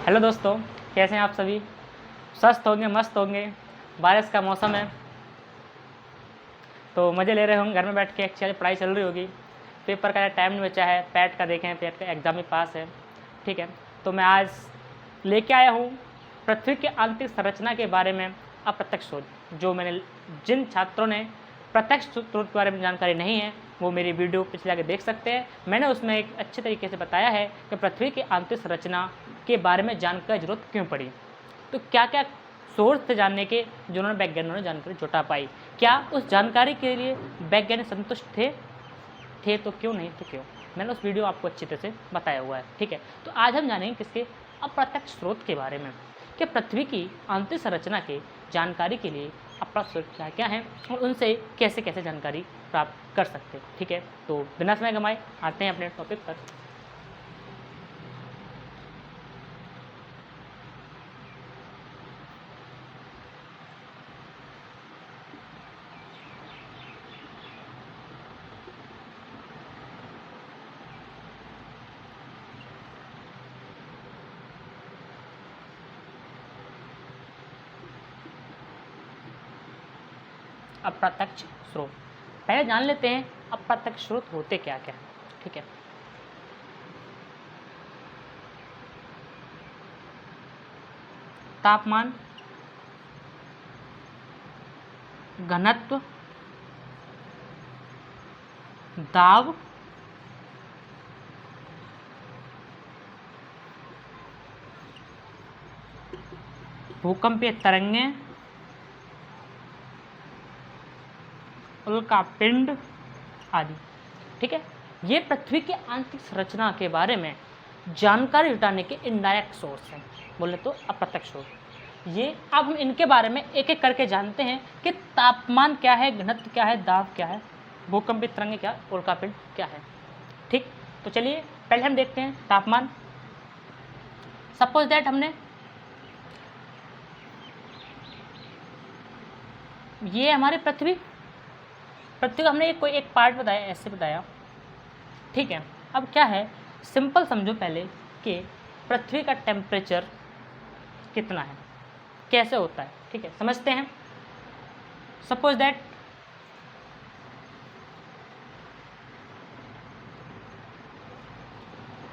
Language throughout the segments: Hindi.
हेलो दोस्तों, कैसे हैं आप सभी? स्वस्थ होंगे, मस्त होंगे। बारिश का मौसम है तो मज़े ले रहे होंगे घर में बैठ के। एक्चुअली पढ़ाई चल रही होगी, पेपर का टाइम नहीं बचा है, पैट का देखें, पैट का एग्ज़ाम भी पास है। ठीक है, तो मैं आज लेके आया हूँ पृथ्वी की आंतरिक संरचना के बारे में अप्रत्यक्ष शोध। जो मैंने जिन छात्रों ने प्रत्यक्ष स्रोत के बारे में जानकारी नहीं है वो मेरी वीडियो पिछले आगे देख सकते हैं। मैंने उसमें एक अच्छे तरीके से बताया है कि पृथ्वी की आंतरिक संरचना के बारे में जानकारी की जरूरत क्यों पड़ी, तो क्या क्या सोर्स थे जानने के जिन्होंने वैज्ञानिकों ने जानकारी जुटा पाई, क्या उस जानकारी के लिए वैज्ञानिक संतुष्ट थे तो क्यों, नहीं तो क्यों। मैंने उस वीडियो आपको अच्छी तरह से बताया हुआ है। ठीक है, तो आज हम जानेंगे किसके अप्रत्यक्ष स्रोत के बारे में कि पृथ्वी की आंतरिक संरचना के जानकारी के लिए अप्रत्यक्ष स्रोत क्या क्या हैं और उनसे कैसे कैसे जानकारी प्राप्त कर सकते हैं। ठीक है, तो बिना समय गंवाए आते हैं अपने टॉपिक पर। अप्रत्यक्ष स्रोत पहले जान लेते हैं अप्रत्यक्ष स्रोत होते क्या क्या हैं। ठीक है, तापमान, घनत्व, दाब, भूकंपीय तरंगें, उल्कापिंड आदि। ठीक है, ये पृथ्वी की आंतरिक संरचना के बारे में जानकारी जुटाने के इनडायरेक्ट सोर्स हैं, बोले तो अप्रत्यक्ष स्रोत। ये अब हम इनके बारे में एक एक करके जानते हैं कि तापमान क्या है, घनत्व क्या है, दाब क्या है, भूकंपीय तरंगें क्या, उल्कापिंड क्या है। ठीक, तो चलिए पहले हम देखते हैं तापमान। सपोज दैट हमने ये हमारी पृथ्वी को हमने कोई एक पार्ट बताया, ऐसे बताया। ठीक है, अब क्या है, सिंपल समझो पहले कि पृथ्वी का टेम्परेचर कितना है, कैसे होता है। ठीक है, समझते हैं। सपोज दैट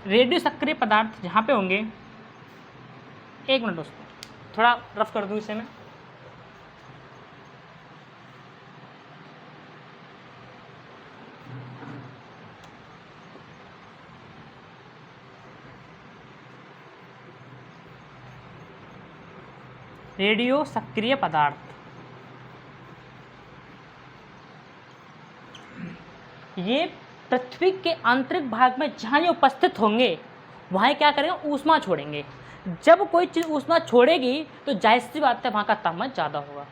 रेडियो सक्रिय पदार्थ जहाँ पे होंगे, एक मिनट दोस्तों, थोड़ा रफ कर दूँ इसे मैं। रेडियो सक्रिय पदार्थ ये पृथ्वी के आंतरिक भाग में जहाँ ये उपस्थित होंगे वहाँ क्या करेंगे, ऊष्मा छोड़ेंगे। जब कोई चीज़ ऊष्मा छोड़ेगी तो जाहिर सी बात है वहाँ का तापमान ज़्यादा होगा।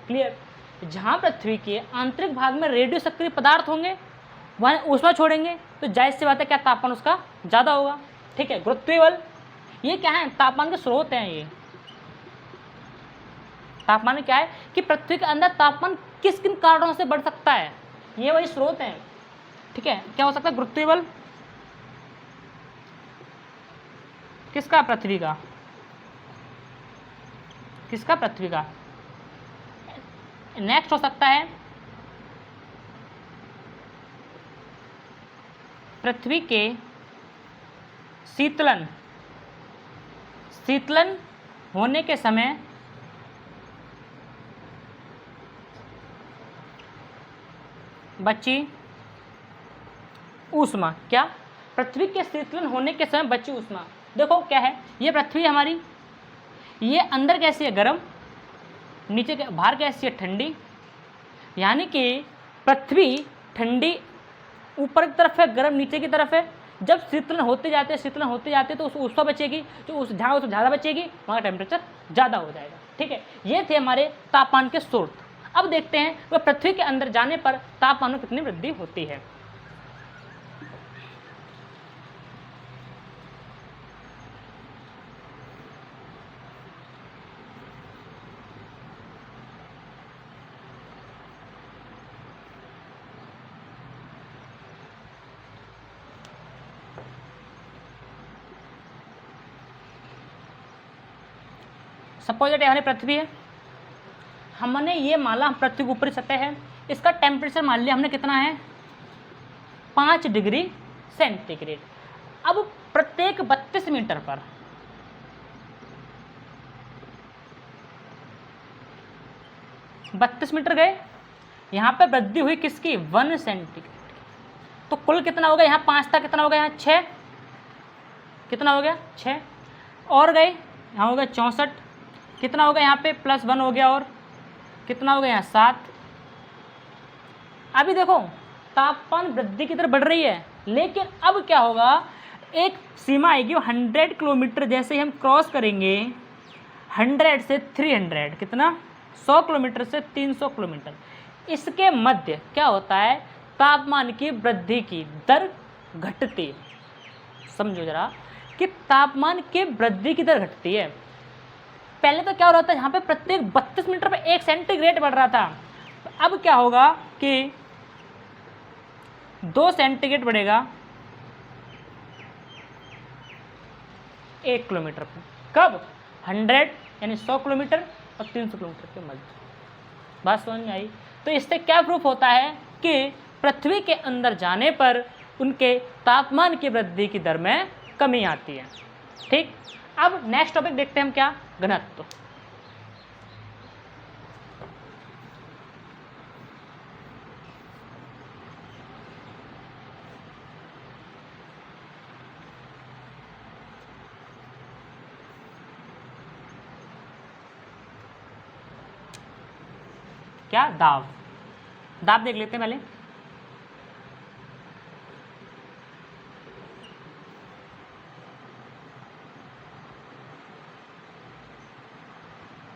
क्लियर, जहाँ पृथ्वी के आंतरिक भाग में रेडियो सक्रिय पदार्थ होंगे वहाँ ऊष्मा छोड़ेंगे तो जाहिर सी बात है क्या तापमान उसका ज़्यादा होगा। ठीक है, गुरुत्वीय बल ये क्या है, तापमान के स्रोत हैं। ये तापमान क्या है कि पृथ्वी के अंदर तापमान किस किन कारणों से बढ़ सकता है, ये वही स्रोत हैं। ठीक है, क्या हो सकता है, गुरुत्वीय बल किसका, पृथ्वी का, किसका, पृथ्वी का। नेक्स्ट हो सकता है पृथ्वी के शीतलन, शीतलन होने के समय बची ऊष्मा। क्या, पृथ्वी के शीतलन होने के समय बची ऊष्मा। देखो क्या है, ये पृथ्वी हमारी, ये अंदर कैसी है, गर्म, नीचे के बाहर कैसी है, ठंडी। यानी कि पृथ्वी ठंडी ऊपर की तरफ है, गर्म नीचे की तरफ है। जब शीतलन होते जाते तो उस ऊष्मा बचेगी, जो उस जहाँ उसमें ज़्यादा बचेगी वहाँ का टेम्परेचर ज़्यादा हो जाएगा। ठीक है, ये थे हमारे तापमान के स्रोत। अब देखते हैं वह पृथ्वी के अंदर जाने पर तापमान में कितनी वृद्धि होती है। सपोज दैट हमारी पृथ्वी है, हमने ये माना पृथ्वी की ऊपरी सतह है, इसका टेम्परेचर मान लिया हमने कितना है 5 डिग्री सेंटीग्रेड। अब प्रत्येक 32 मीटर पर 32 मीटर गए, यहाँ पे वृद्धि हुई किसकी 1 सेंटीग्रेड। तो कुल कितना हो गया, यहाँ 5 था, कितना हो गया यहाँ 6, कितना हो गया 6 और गए, यहाँ हो गया 64, कितना हो गया यहाँ पे +1 हो गया, और कितना हो गया यहाँ 7। अभी देखो तापमान वृद्धि की तरफ बढ़ रही है, लेकिन अब क्या होगा, एक सीमा आएगी 100 किलोमीटर, जैसे ही हम क्रॉस करेंगे 100 से 300, कितना 100 किलोमीटर से 300 किलोमीटर, इसके मध्य क्या होता है, तापमान की वृद्धि की दर घटती। समझो जरा कि तापमान की वृद्धि की दर घटती है। पहले तो क्या हो रहा था, यहाँ पे प्रत्येक 32 मीटर पे 1 सेंटीग्रेड बढ़ रहा था, अब क्या होगा कि 2 सेंटीग्रेड बढ़ेगा 1 किलोमीटर पर। कब 100 यानी 100 किलोमीटर और 300 किलोमीटर के मध्य। बात समझ में आई। तो इससे क्या प्रूफ होता है कि पृथ्वी के अंदर जाने पर उनके तापमान की वृद्धि की दर में कमी आती है। ठीक, अब नेक्स्ट टॉपिक देखते हैं हम, क्या घनत्व। क्या दाब, दाब देख लेते हैं पहले।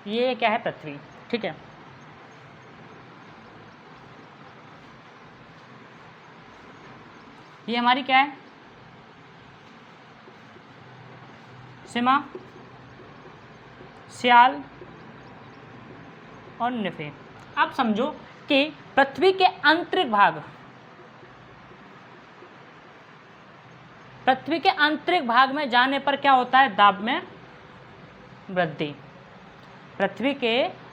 ये क्या है पृथ्वी, ठीक है। ये हमारी क्या है सीमा, सियाल और निफे। अब समझो कि पृथ्वी के आंतरिक भाग, पृथ्वी के आंतरिक भाग में जाने पर क्या होता है, दाब में वृद्धि। पृथ्वी के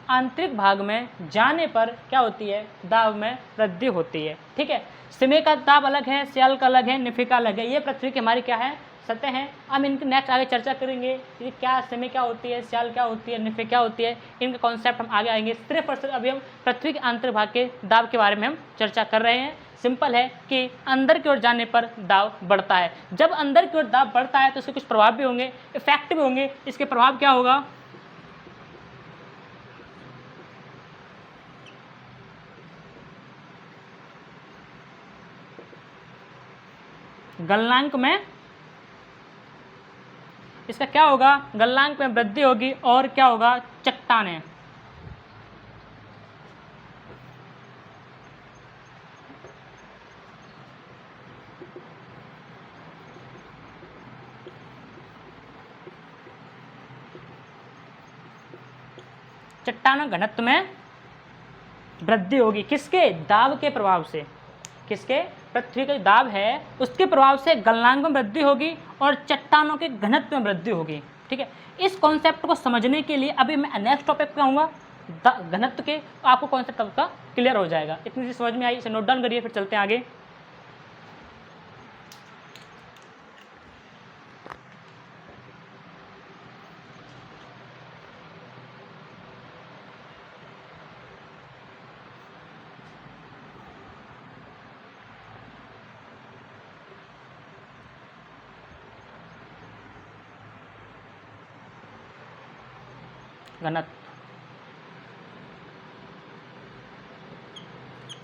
आंतरिक भाग में जाने पर क्या होती है, दाब में वृद्धि होती है। ठीक है, सिमे का दाब अलग है, सियाल का अलग है, निफे का अलग है। ये पृथ्वी की हमारी क्या है, सतह है। हम इनकी नेक्स्ट आगे चर्चा करेंगे कि क्या सिमे क्या होती है, सियाल क्या होती है, निफे क्या होती है, इनका कॉन्सेप्ट हम आगे आएंगे। सिर्फ और सिर्फ अभी हम पृथ्वी के आंतरिक भाग के दाब के बारे में हम चर्चा कर रहे हैं। सिंपल है कि अंदर की ओर जाने पर दाब बढ़ता है। जब अंदर की ओर दाब बढ़ता है तो उसके कुछ प्रभाव भी होंगे, इफेक्ट भी होंगे। इसके प्रभाव क्या होगा, गलनांक में इसका क्या होगा, गलनांक में वृद्धि होगी, और क्या होगा, चट्टानें, चट्टानों घनत्व में वृद्धि होगी। किसके, दाब के प्रभाव से। किसके, पृथ्वी का दाब है उसके प्रभाव से गलनांक में वृद्धि होगी और चट्टानों के घनत्व में वृद्धि होगी। ठीक है, इस कॉन्सेप्ट को समझने के लिए अभी मैं नेक्स्ट टॉपिक पे आऊँगा घनत्व के, आपको कॉन्सेप्ट का क्लियर हो जाएगा। इतनी चीज समझ में आई, इसे नोट डाउन करिए, फिर चलते हैं आगे। घनत्व,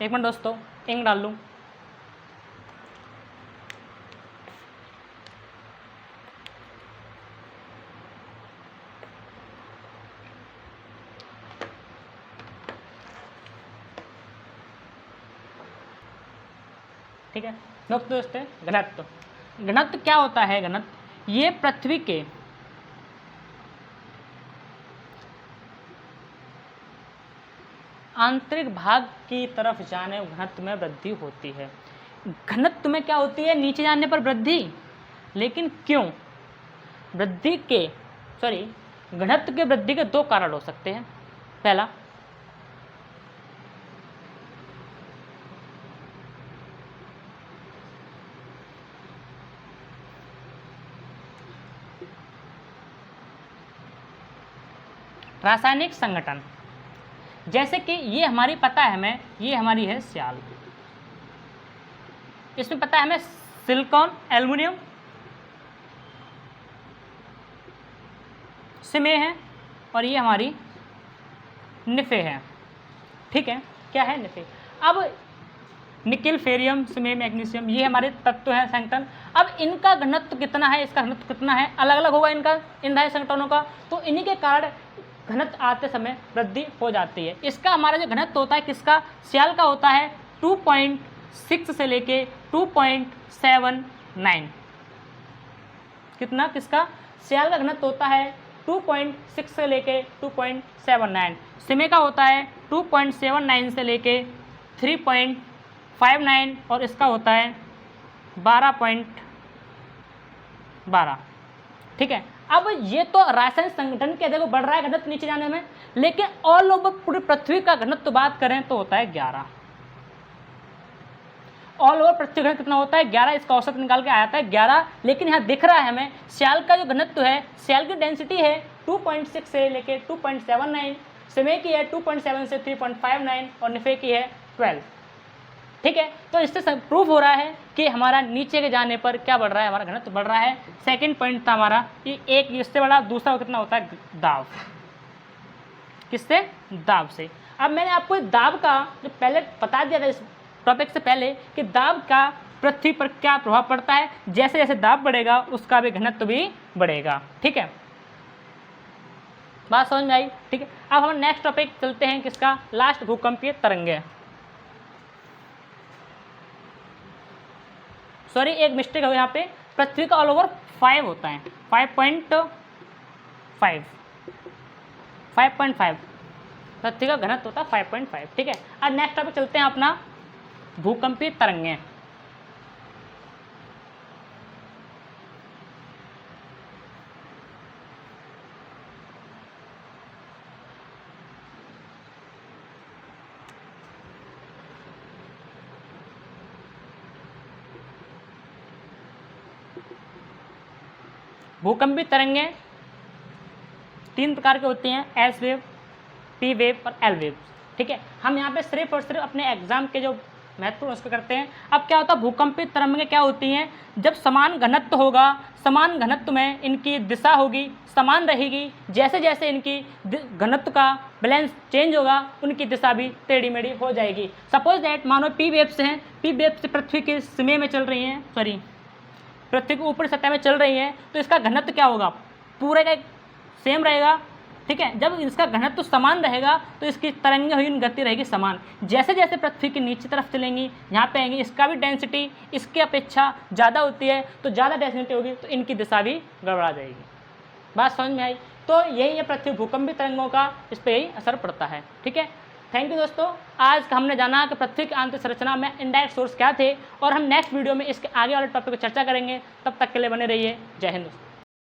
एक मिनट दोस्तों, इंक डाल लूँ। ठीक है दोस्तों, घनत्व, घनत्व क्या होता है, घनत्व ये पृथ्वी के आंतरिक भाग की तरफ जाने घनत्व में वृद्धि होती है। घनत्व में क्या होती है, नीचे जाने पर वृद्धि, लेकिन क्यों, घनत्व की वृद्धि के 2 कारण हो सकते हैं। पहला, रासायनिक संगठन, जैसे कि ये हमारी पता है हमें, ये हमारी है स्याल, इसमें पता है हमें सिलिकॉन, एल्युमिनियम, सिमे है, और ये हमारी निफे है। ठीक है, क्या है निफे। अब निकिल, फेरियम, सिमे, मैग्नीशियम, ये हमारे तत्व हैं संगठन। अब इनका घनत्व कितना है, इसका घनत्व कितना है, अलग अलग होगा इनका, इन धारी संगठनों का, तो इन्हीं के कारण घनत्व आते समय वृद्धि हो जाती है। इसका हमारा जो घनत्व होता है किसका, स्याल का होता है 2.6 से लेके 2.79। कितना, किसका, स्याल का घनत्व होता है 2.6 से लेके 2.79। सिमे का होता है 2.79 से लेके 3.59, और इसका होता है 12.12। ठीक है, अब ये तो रासायनिक संगठन के देखो बढ़ रहा है घनत्व नीचे जाने में, लेकिन ऑल ओवर पूरी पृथ्वी का घनत्व बात करें तो होता है 11। ऑल ओवर पृथ्वी घनत्व कितना होता है, 11। इसका औसत निकाल के आया था 11, लेकिन यहाँ दिख रहा है हमें स्याल का जो घनत्व है, स्याल की डेंसिटी है 2.6 से लेके 2.79, सिमे की है 2.7 से 3.59, और निफे की है 12। ठीक है, तो इससे प्रूफ हो रहा है कि हमारा नीचे के जाने पर क्या बढ़ रहा है, हमारा घनत्व बढ़ रहा है। सेकंड पॉइंट था हमारा कि एक इससे बड़ा, दूसरा कितना होता है, दाब। किससे, दाब से। अब मैंने आपको दाब का जो पहले बता दिया था इस टॉपिक से पहले कि दाब का पृथ्वी पर क्या प्रभाव पड़ता है, जैसे जैसे दाब बढ़ेगा उसका भी घनत्व भी बढ़ेगा। ठीक है, बात समझ में आई। ठीक है, अब हम नेक्स्ट टॉपिक चलते हैं, किसका, लास्ट, भूकंपीय तरंगे। सॉरी, एक मिस्टेक है यहाँ पे, पृथ्वी का ऑल ओवर 5 होता है, 5.5 पृथ्वी का घनत्व होता है 5.5। ठीक है, अब नेक्स्ट टॉपिक चलते हैं अपना, भूकंपीय तरंगे। भूकंपीय तरंगे 3 प्रकार के होती हैं, एस वेव, पी वेव और एल वेव। ठीक है, हम यहाँ पे सिर्फ और सिर्फ अपने एग्जाम के जो महत्वपूर्ण उसको करते हैं। अब क्या होता है, भूकंपीय तरंगें क्या होती हैं, जब समान घनत्व होगा, समान घनत्व में इनकी दिशा होगी, समान रहेगी, जैसे जैसे इनकी घनत्व का बैलेंस चेंज होगा उनकी दिशा भी टेढ़ी मेढ़ी हो जाएगी। सपोज दैट मानो पी वेव्स हैं, पी वेव्स पृथ्वी के सिमे में चल रही हैं, सॉरी पृथ्वी के ऊपरी सतह में चल रही हैं, तो इसका घनत्व क्या होगा, पूरे का सेम रहेगा। ठीक है, जब इसका घनत्व समान रहेगा तो इसकी तरंगे हुई गति रहेगी समान। जैसे जैसे पृथ्वी की नीचे तरफ चलेंगी, यहाँ पे आएंगी, इसका भी डेंसिटी इसकी अपेक्षा ज़्यादा होती है, तो ज़्यादा डेंसिटी होगी तो इनकी दिशा भी गड़बड़ा जाएगी। बात समझ में आई। तो यही है पृथ्वी भूकंपीय तरंगों का, इस पर यही असर पड़ता है। ठीक है, थैंक यू दोस्तों। आज हमने जाना कि पृथ्वी की आंतरिक संरचना में इनडायरेक्ट सोर्स क्या थे, और हम नेक्स्ट वीडियो में इसके आगे वाले टॉपिक पर चर्चा करेंगे। तब तक के लिए बने रहिए। जय हिंद दोस्तों।